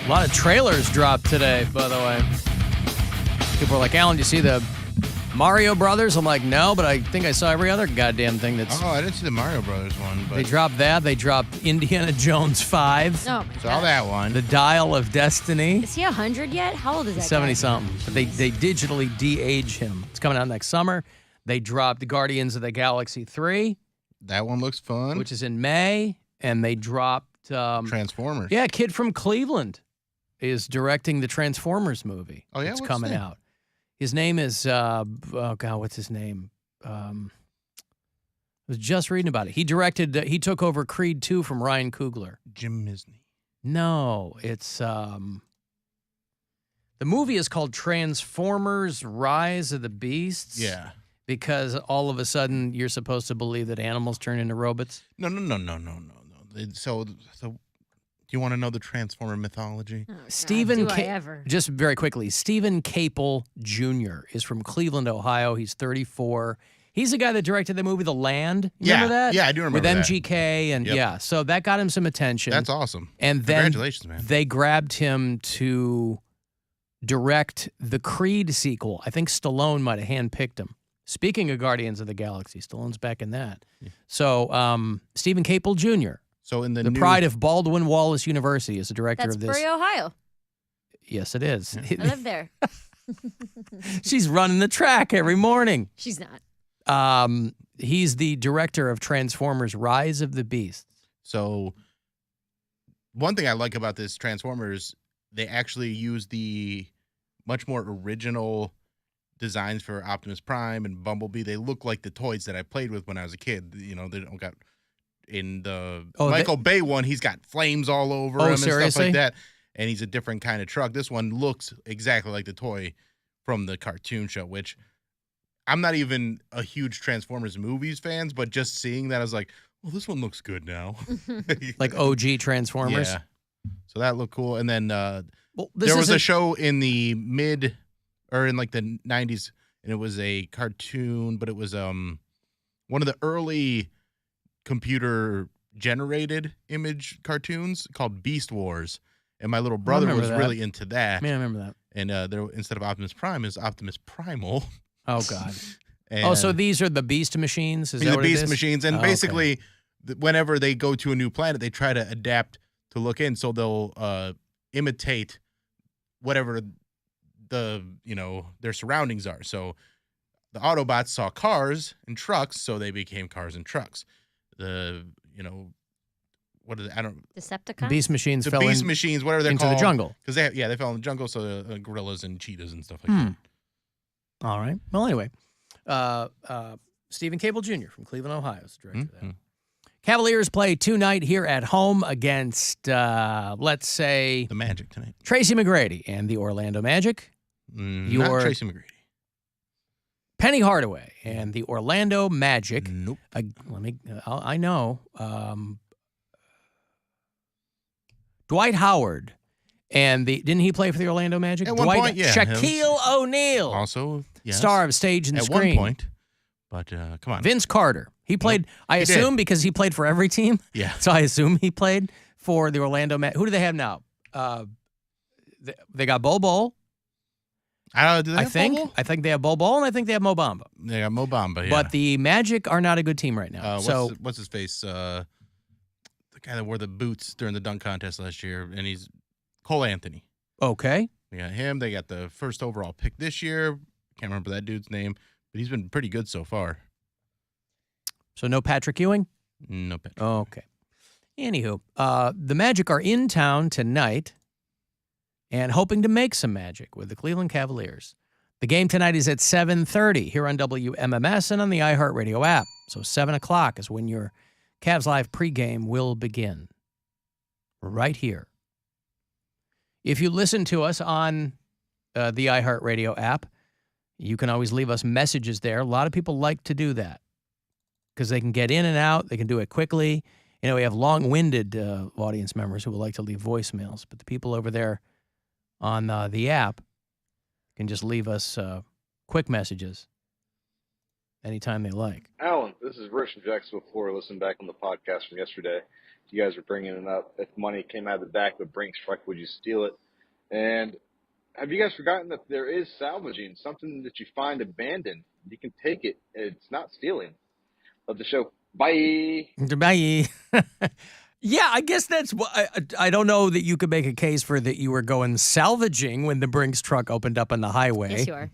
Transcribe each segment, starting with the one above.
A lot of trailers dropped today, by the way. People are like, Alan, do you see the Mario Brothers? I'm like, no, but I think I saw every other goddamn thing that's... Oh, I didn't see the Mario Brothers one. But They dropped that. They dropped Indiana Jones 5. Oh, my saw gosh. that one. The Dial of Destiny. Is he 100 yet? How old is that 70-something. But they digitally de-age him. It's coming out next summer. They dropped Guardians of the Galaxy 3. That one looks fun. Which is in May. And they dropped... Transformers. Yeah, a kid from Cleveland is directing the Transformers movie. Oh, yeah? It's What's coming his name? out. His name is, oh, God, what's his name? I was just reading about it. He directed, he took over Creed 2 from Ryan Coogler. Jim Misney. No, it's, the movie is called Transformers Rise of the Beasts. Yeah. Because all of a sudden you're supposed to believe that animals turn into robots. No. So do you want to know the Transformer mythology? Oh, God, Stephen do I ever. Just very quickly, Stephen Capel Jr. is from Cleveland, Ohio. He's 34. He's the guy that directed the movie The Land. Remember that? Yeah, I do remember that. With MGK and Yep. so that got him some attention. That's awesome. And then Congratulations, man. they grabbed him to direct the Creed sequel. I think Stallone might have handpicked him. Speaking of Guardians of the Galaxy, Stallone's back in that. Yeah. So Stephen Capel Jr., So in the the new... pride of Baldwin Wallace University, is the director That's of this. Bury, Ohio. Yes, it is. I live there. She's running the track every morning. She's not. He's the director of Transformers Rise of the Beasts. So one thing I like about this Transformers, they actually use the much more original designs for Optimus Prime and Bumblebee. They look like the toys that I played with when I was a kid. You know, they don't got in the Michael Bay one, he's got flames all over him and stuff like that. And he's a different kind of truck. This one looks exactly like the toy from the cartoon show, which I'm not even a huge Transformers movies fans, but just seeing that, I was like, well, this one looks good now. Like OG Transformers? Yeah. So that looked cool. And then Well, there was a show in the in like the 90s, and it was a cartoon, but it was one of the early computer generated image cartoons called Beast Wars. And my little brother was really into that. Yeah, I remember that. And there, instead of Optimus Prime, is Optimus Primal. Oh, God. And so these are the Beast Machines? Is these that are what it Beast is? Machines. And Oh, okay. basically, whenever they go to a new planet, they try to adapt to look in. So they'll imitate whatever their surroundings are. So the Autobots saw cars and trucks, so they became cars and trucks. What is it? I don't. Decepticons? Beast Machines The fell Beast Machines, whatever they're into called. the jungle. Because they fell in the jungle, so gorillas and cheetahs and stuff like that. All right. Well, anyway, Stephen Cable Jr. from Cleveland, Ohio is the director of that. Cavaliers play tonight here at home against, let's say, The Magic tonight. Tracy McGrady and the Orlando Magic. Not Tracy McGrady. Penny Hardaway and the Orlando Magic. Nope. I know. Dwight Howard and didn't he play for the Orlando Magic? At one point, yeah. Shaquille O'Neal. Also, yes. Star of stage and At screen. one point. But come on. Vince Carter. He played, I assume, because he played for every team. Yeah. So I assume he played for the Orlando Magic. Who do they have now? They got Bol Bol. Do they have think. Bol Bol? I think they have Bol Bol, and I think they have Mo Bamba. They got Mo Bamba, yeah. But the Magic are not a good team right now. What's his face? The guy that wore the boots during the dunk contest last year, and he's Cole Anthony. Okay. They got him. They got the first overall pick this year. Can't remember that dude's name, but he's been pretty good so far. So no Patrick Ewing? No Patrick. Okay. Anywho, the Magic are in town tonight and hoping to make some magic with the Cleveland Cavaliers. The game tonight is at 7:30 here on WMMS and on the iHeartRadio app. So 7 o'clock is when your Cavs Live pregame will begin. Right here. If you listen to us on the iHeartRadio app, you can always leave us messages there. A lot of people like to do that because they can get in and out. They can do it quickly. You know, we have long-winded audience members who would like to leave voicemails, but the people over there on the app can just leave us quick messages anytime they like. Alan, this is Rich from Jacksonville, Florida. Listen back on the podcast from yesterday. You guys were bringing it up. If money came out of the back of a Brinks truck, would you steal it? And have you guys forgotten that there is salvaging, something that you find abandoned? You can take it. It's not stealing. Love the show. Bye. Bye. Yeah, I guess that's what I don't know that you could make a case for that you were going salvaging when the Brinks truck opened up on the highway. Yes, you are.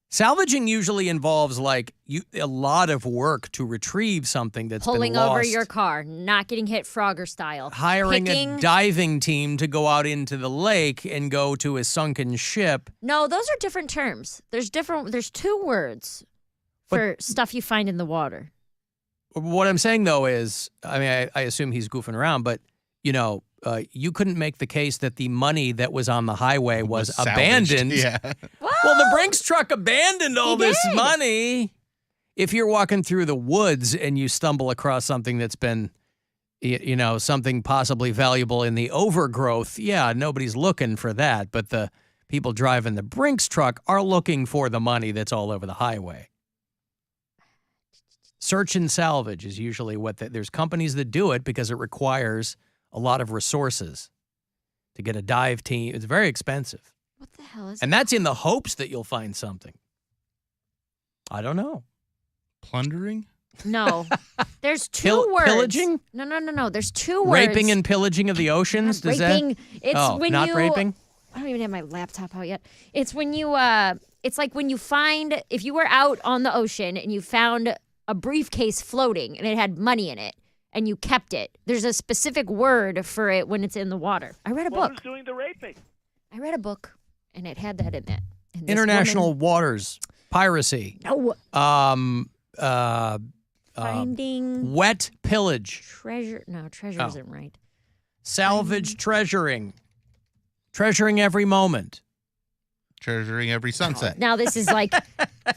Salvaging usually involves like a lot of work to retrieve something that's Pulling been lost. over your car, not getting hit Frogger style. Hiring a diving team to go out into the lake and go to a sunken ship. No, those are different terms. There's two words for stuff you find in the water. What I'm saying, though, is, I mean, I assume he's goofing around, but, you know, you couldn't make the case that the money that was on the highway was abandoned. Yeah. Well, the Brinks truck abandoned all this money. If you're walking through the woods and you stumble across something that's been, you know, something possibly valuable in the overgrowth, yeah, nobody's looking for that. But the people driving the Brinks truck are looking for the money that's all over the highway. Search and salvage is usually what there's companies that do it because it requires a lot of resources to get a dive team. It's very expensive. What the hell is And that's in the hopes that you'll find something. I don't know. Plundering? No. There's two words. Pillaging? No. There's two words. Raping and pillaging of the oceans? Not Does raping. It's that? when not you, raping? I don't even have my laptop out yet. It's when you, it's like when you find, if you were out on the ocean and you found a briefcase floating and it had money in it and you kept it. There's a specific word for it when it's in the water. I read a book. Who's doing the raping? I read a book and it had that in it. And this International waters. Piracy. woman, Uh, finding wet pillage. treasure. No, treasure isn't right. Salvage treasuring. Treasuring every moment. Treasuring every sunset. Now this is like,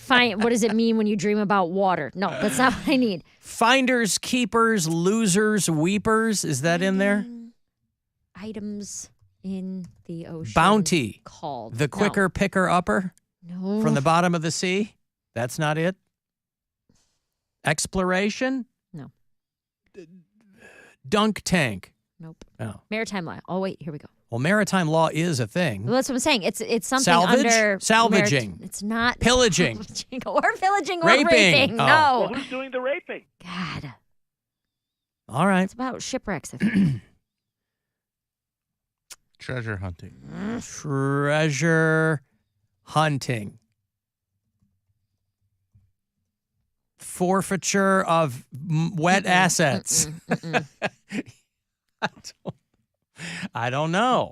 what does it mean when you dream about water? No, that's not what I need. Finders, keepers, losers, weepers. Is that in there? Items in the ocean. Bounty. Called. The quicker picker upper No. from the bottom of the sea. That's not it. Exploration. No. Dunk tank. Nope. Oh. Maritime law. Oh, wait. Here we go. Well, maritime law is a thing. Well, that's what I'm saying. It's something Salvage? under Salvaging. It's not Pillaging. salvaging or pillaging or Raping. raping. Oh. No. Well, who's doing the raping? God. All right. It's about shipwrecks. I think. Treasure hunting. Treasure hunting. Forfeiture of wet assets. I don't know.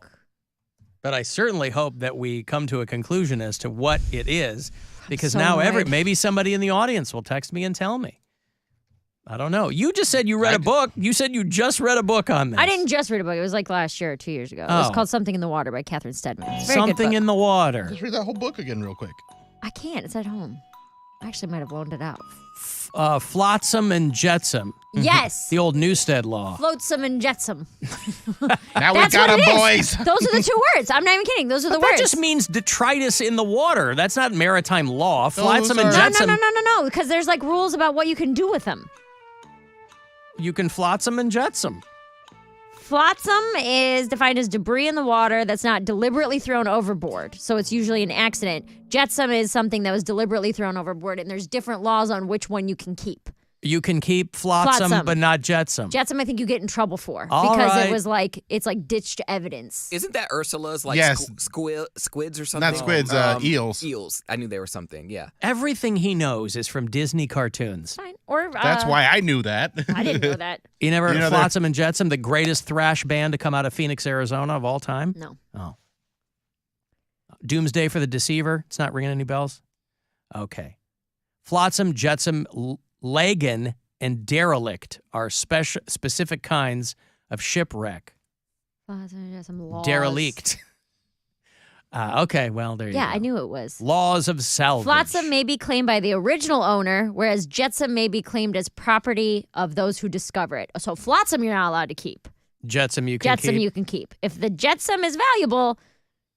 But I certainly hope that we come to a conclusion as to what it is, because so now worried. maybe somebody in the audience will text me and tell me. I don't know. You just said you read a book. You said you just read a book on this. I didn't just read a book. It was like last year or 2 years ago. It was Oh. called Something in the Water by Catherine Stedman. It's a very good Something book. in the water. Just read that whole book again real quick. I can't. It's at home. I actually might have loaned it out. Flotsam and Jetsam. Yes. The old Newstead law. Flotsam and Jetsam. Now we That's got what them, it is. boys. Those are the two words. I'm not even kidding. Those are the But that words. just means detritus in the water. That's not maritime law. Flotsam and are- Jetsam. No. Because there's like rules about what you can do with them. You can flotsam and jetsam. Flotsam is defined as debris in the water that's not deliberately thrown overboard. So it's usually an accident. Jetsam is something that was deliberately thrown overboard, and there's different laws on which one you can keep. You can keep flotsam, Flotsam. but not jetsam. Jetsam, I think you get in trouble for All because right. it was like it's like ditched evidence. Isn't that Ursula's like Yes. squids or something? Not squids, eels. Eels. I knew they were something. Yeah. Everything he knows is from Disney cartoons. Fine. Or That's why I knew that. I didn't know that. You never heard You know of they're- Flotsam and Jetsam, the greatest thrash band to come out of Phoenix, Arizona of all time? No. Oh. Doomsday for the Deceiver? It's not ringing any bells? Okay. Flotsam, Jetsam, Lagan, and derelict are specific kinds of shipwreck. Some laws. Derelict. Okay, well, there you go. Yeah, I knew it was. Laws of salvage. Flotsam may be claimed by the original owner, whereas Jetsam may be claimed as property of those who discover it. So Flotsam you're not allowed to keep. Jetsam you can Jetsam keep. you can keep. If the Jetsam is valuable,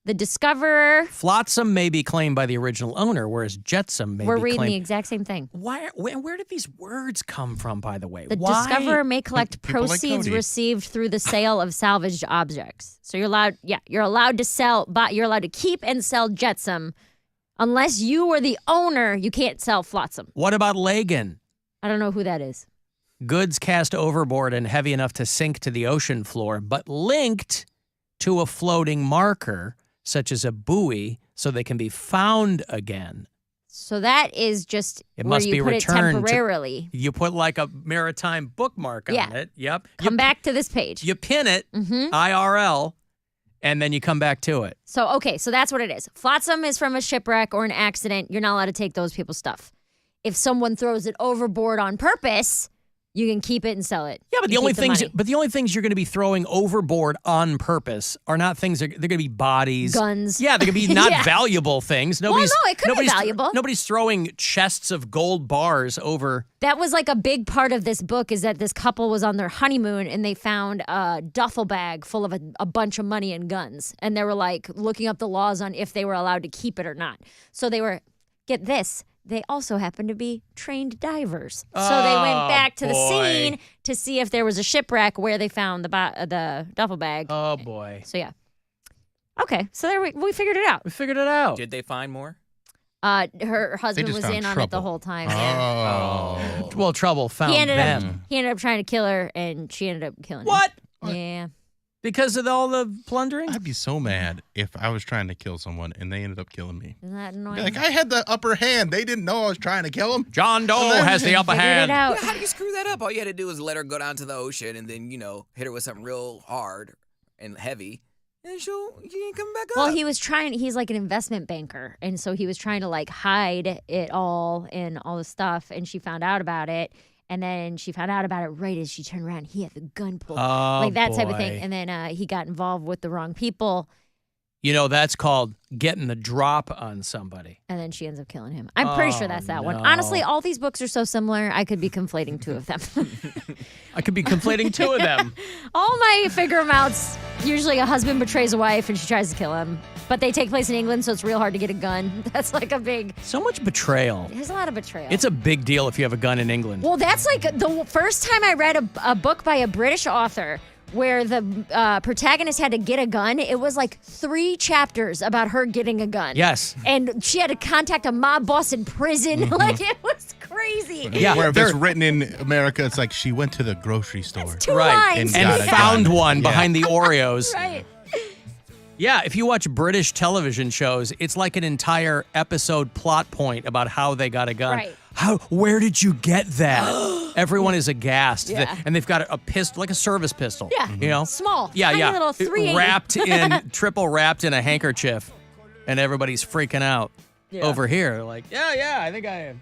The Discoverer. Flotsam may be claimed by the original owner, whereas Jetsam may We're be reading claimed. the exact same thing. Where did these words come from, by the way? The Why? Discoverer may collect People like proceeds Cody. received through the sale of salvaged objects. So you're allowed to sell, but you're allowed to keep and sell Jetsam. Unless you were the owner, you can't sell Flotsam. What about Lagan? I don't know who that is. Goods cast overboard and heavy enough to sink to the ocean floor, but linked to a floating marker, such as a buoy, so they can be found again. So that is just It where must you be put it returned to- temporarily. You put like a maritime bookmark Yeah. on it. Yep. Come back to this page. You pin it, Mhm. IRL, and then you come back to it. So, okay, so that's what it is. Flotsam is from a shipwreck or an accident. You're not allowed to take those people's stuff. If someone throws it overboard on purpose, you can keep it and sell it. Yeah, but You the only keep things, money. but the only things you're going to be throwing overboard on purpose are not things. They're going to be bodies, Guns. Yeah, they're going to be not Yeah. valuable things. no, it could be nobody's valuable. Nobody's throwing chests of gold bars over. That was like a big part of this book is that this couple was on their honeymoon and they found a duffel bag full of a bunch of money and guns. And they were like looking up the laws on if they were allowed to keep it or not. So they were, get this, they also happened to be trained divers. So they went Oh, back to the boy. scene to see if there was a shipwreck where they found the duffel bag. Oh boy, So yeah. Okay, so there we figured it out. we figured it out. Did they find more? Her husband just was found in on it the trouble. whole time. Yeah. Oh. Well, trouble found He ended them. up trying to kill her, and she ended up killing him. What? Yeah. Because of all the plundering? I'd be so mad if I was trying to kill someone and they ended up killing me. Isn't that Be annoying? like, I had the upper hand. They didn't know I was trying to kill them. John Doe has the upper Figured hand. it out. How do you screw that up? All you had to do was let her go down to the ocean and then, hit her with something real hard and heavy. And she ain't coming back Well, up. he's like an investment banker. And so he was trying to like hide it all and all the stuff. And she found out about it. And then she found out about it right as she turned around. He had the gun pulled. Oh, like that type of boy. thing. And then he got involved with the wrong people. That's called getting the drop on somebody. And then she ends up killing him. I'm pretty sure that's that one. no. Honestly, all these books are so similar. I could be conflating two of them. I could be conflating two of them. All my figure them outs, usually a husband betrays a wife and she tries to kill him. But they take place in England, so it's real hard to get a gun. That's like a big, So much betrayal. there's a lot of betrayal. It's a big deal if you have a gun in England. Well, that's like the first time I read a book by a British author where the protagonist had to get a gun. It was like 3 chapters about her getting a gun. Yes. And she had to contact a mob boss in prison. Like, it was crazy. Yeah, Where if they're- it's written in America, it's like she went to the grocery store. 2 Right. lines. And And got a found gun. one Yeah. behind the Oreos. Right. Yeah, if you watch British television shows, it's like an entire episode plot point about how they got a gun. Right. Where did you get that? Everyone is aghast. Yeah. And they've got a pistol, like a service pistol. Yeah. Small. Yeah, tiny yeah. little 380. Triple wrapped in a handkerchief. And everybody's freaking out over here. They're like, yeah, I think I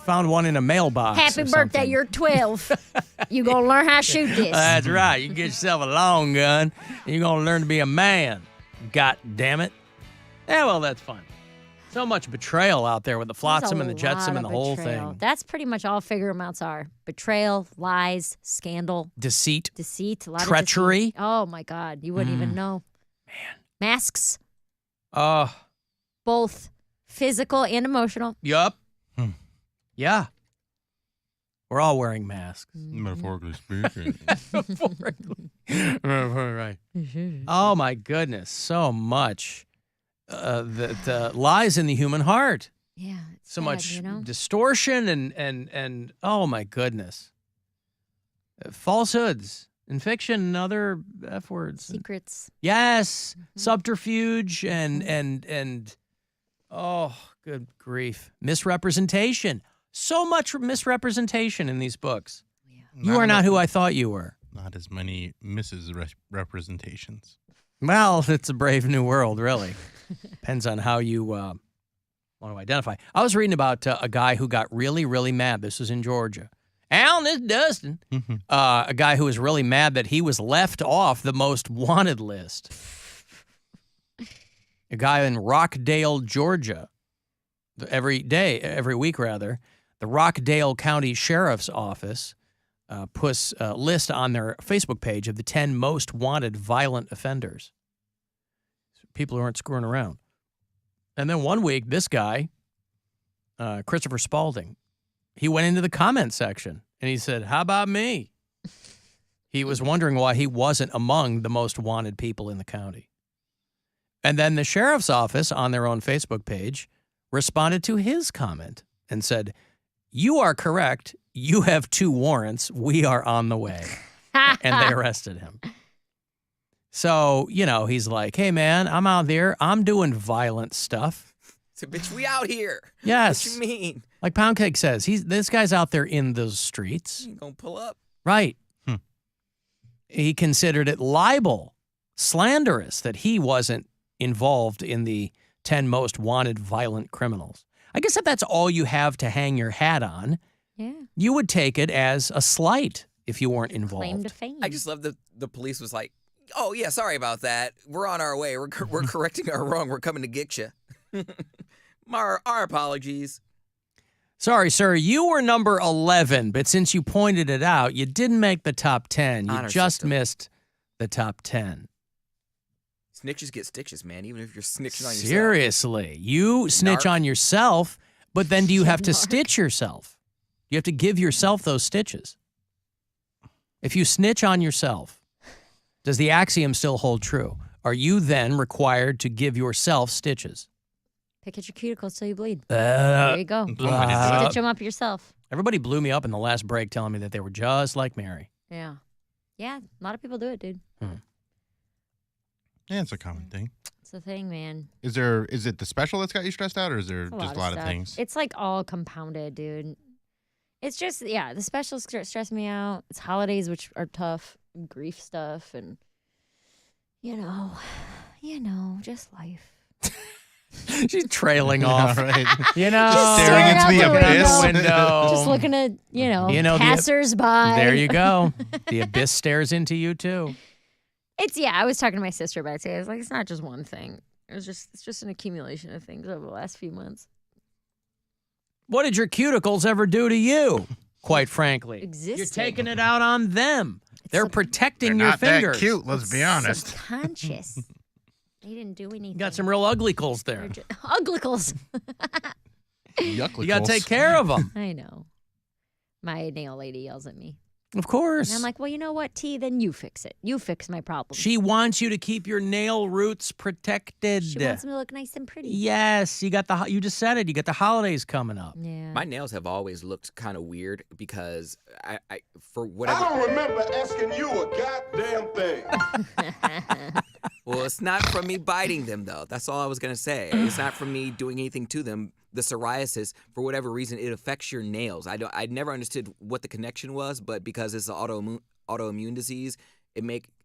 found one in a mailbox. Happy or birthday, something. you're 12. You gonna learn how to shoot this. That's right. You get yourself a long gun, and you're going to learn to be a man. God damn it. Yeah, well, that's fun. So much betrayal out there with the Flotsam and the Jetsam and the whole thing. That's pretty much all figure amounts are. Betrayal, lies, scandal, Deceit. deceit, a lot Treachery. of deceit. Oh my God, you wouldn't even know. Man. Masks, both physical and emotional. Yup. Yeah. We're all wearing masks. Metaphorically speaking. Right. Oh my goodness, so much that lies in the human heart. Yeah, it's So sad, much you know? distortion and oh my goodness, falsehoods and fiction and other F words. Secrets. Yes, subterfuge and oh, good grief, misrepresentation. So much misrepresentation in these books. You are not who I thought you were. Not as many representations. Well, it's a brave new world, really. Depends on how you want to identify. I was reading about a guy who got really, really mad. This was in Georgia. Alan, this is Dustin. A guy who was really mad that he was left off the most wanted list. A guy in Rockdale, Georgia. Every week, the Rockdale County Sheriff's Office puts a list on their Facebook page of the 10 most wanted violent offenders. people who aren't screwing around. And then one week, this guy, Christopher Spaulding, he went into the comment section and he said, "How about me?" He was wondering why he wasn't among the most wanted people in the county. And then the sheriff's office on their own Facebook page responded to his comment and said, "You are correct. You have 2 warrants. We are on the way." And they arrested him. So, he's like, "Hey, man, I'm out there. I'm doing violent stuff." So, bitch, we out here. Yes. What you mean? Like Poundcake says, this guy's out there in those streets. You gonna pull up? Right. He considered it libel, slanderous that he wasn't involved in the 10 most wanted violent criminals. I guess if that's all you have to hang your hat on, you would take it as a slight if you weren't involved. Claim to fame. I just love the police was like, "Oh, yeah, sorry about that. We're on our way. We're correcting our wrong. We're coming to get you." Our apologies. Sorry, sir, you were number 11, but since you pointed it out, you didn't make the top 10. You Honor just system. missed the top 10. Snitches get stitches, man, even if you're snitching on yourself. Seriously. You snitch Narc. on yourself, but then do you have to stitch yourself? You have to give yourself those stitches. If you snitch on yourself, does the axiom still hold true? Are you then required to give yourself stitches? Pick at your cuticles till you bleed. There you go. Stitch them up yourself. Everybody blew me up in the last break telling me that they were just like Mary. Yeah. Yeah, a lot of people do it, dude. Yeah, it's a common thing. It's the thing, man. Is it the special that's got you stressed out, or is there just a lot of stuff. things? It's like all compounded, dude. It's just, the specials stress me out. It's holidays, which are tough, grief stuff, and, just life. She's trailing off. Right. Just staring into the abyss. Window. Just looking at, the passers-by. There you go. The abyss stares into you, too. I was talking to my sister about it today. I was like, it's not just one thing. It's just an accumulation of things over the last few months. What did your cuticles ever do to you? Quite frankly, Existed. You're taking it out on them. They're protecting your not fingers. that cute, let's be honest. Subconscious. They didn't do anything. You got some real uglycles there. Uglycles. Yucklicles. You got to take care of them. I know. My nail lady yells at me. Of course. And I'm like, well, you know what, T? Then you fix it. You fix my problem. She wants you to keep your nail roots protected. She wants them to look nice and pretty. Yes, you just said it. You got the holidays coming up. Yeah. My nails have always looked kind of weird because I for whatever. I don't remember asking you a goddamn thing. Well, it's not from me biting them, though. That's all I was going to say. It's not from me doing anything to them. The psoriasis, for whatever reason, it affects your nails. I never understood what the connection was, but because it's an autoimmune disease, it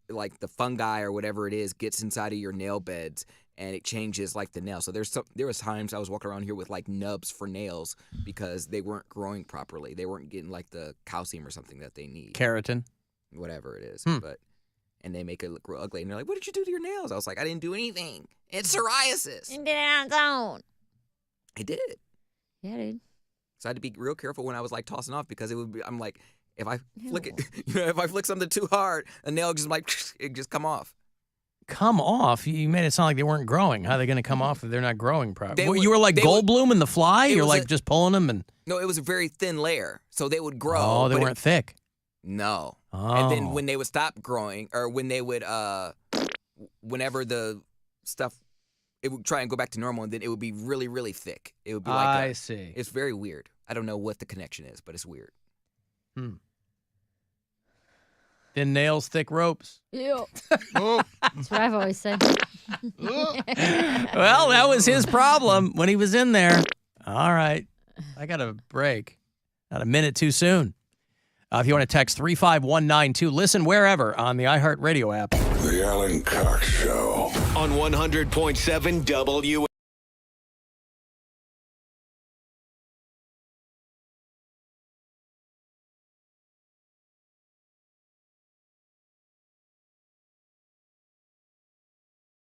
like the fungi or whatever it is gets inside of your nail beds and it changes like the nail. So there was times I was walking around here with like nubs for nails because they weren't growing properly. They weren't getting like the calcium or something that they need. Keratin. Whatever it is, and they make it look real ugly. And they're like, "What did you do to your nails?" I was like, "I didn't do anything. It's psoriasis." You did it on its own. I did. Yeah, dude. So I had to be real careful when I was like tossing off because I'm like, if I flick it, if I flick something too hard, a nail just it just come off. Come off? You made it sound like they weren't growing. How are they going to come off if they're not growing properly? You were like Goldblum in The Fly? You're like just pulling them and... No, it was a very thin layer, so they would grow. Oh, they weren't thick. No. Oh. And then when they would stop growing, or when they would, whenever the stuff, it would try and go back to normal, and then it would be really, really thick. It would be like I see. It's very weird. I don't know what the connection is, but it's weird. Thin nails, thick ropes. Ew. Oh. That's what I've always said. Well, that was his problem when he was in there. All right. I got a break. Not a minute too soon. If you want to text 35192, listen wherever on the iHeartRadio app. The Alan Cox Show. On 100.7 WMMS.